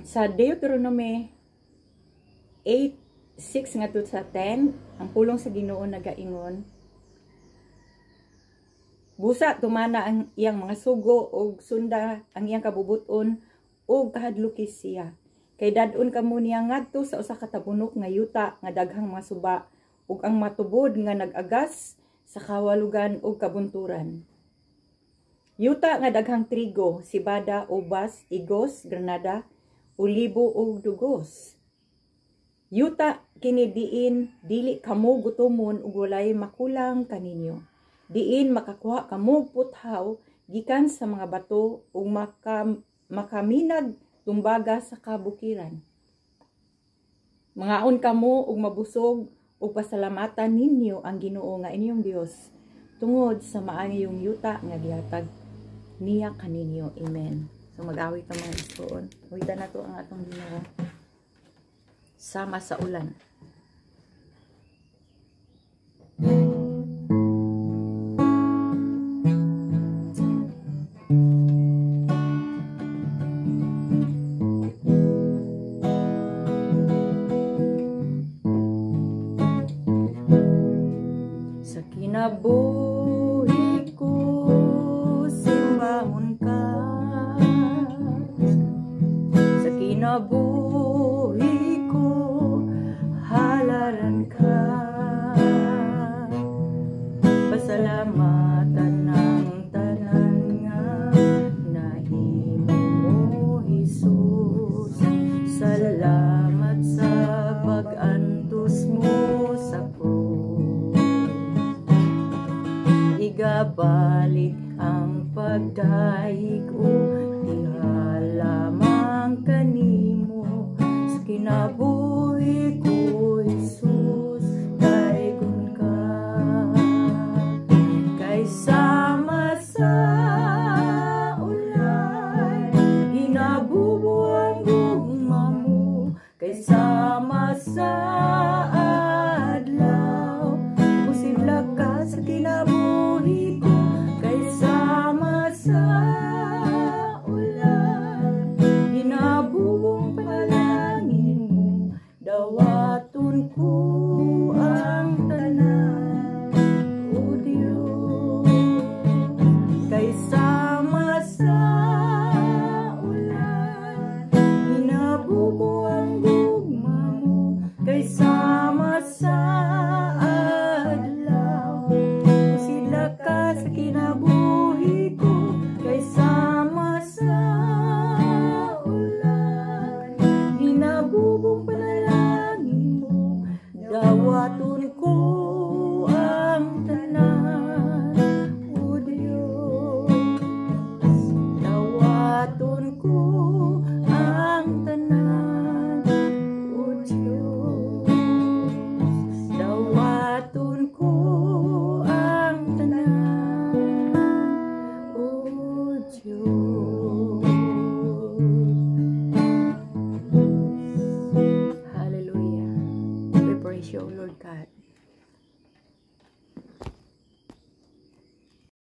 Sa Deuteronomy 8:6 ngadto sa 10, ang pulong sa Ginoo nagaingon, busa tumana ang iyang mga sugo og sunda ang iyang kabubuton og kahadlokis siya. Kay dadon kamo niya ngadto sa usa ka tabunok nga yuta nga daghang mga suba ug ang matubod nga nag-agas sa kawalugan ug kabunturan. Yuta nga daghang trigo, sibada, ubas, igos, granada, olibo ug dugos. Yuta kini diin dili kamo gutomon ug walay makulang kaninyo. Diin makakuha kamo puthaw gikan sa mga bato ug makaminag tumbaga sa kabukiran. Mangaon kamo ug mabusog ug pasalamatan ninyo ang Ginoo nga inyong Dios tungod sa maayong yuta nga gihatag niya kaninyo. Amen. So mag-awit ka mga iskoon. Uwitan na to ang atong Ginoo. Sama sa ulan. Sa kinabuhi ko simbahon ka, sa kinabuhi ko halaran ka, pasalamatan ng tanan nga nahimo mo Jesus. Salamat sa pag-antos mo sa krus, igabalik ang pagdaig o ihalamang kanimo sa kinabuhi ko Jesus. Daigon ka kay sama sa ulay, hinabubuang gugma mo kay sama sa adlaw. Pusidla ka sa kinabuhi ko kay sama sa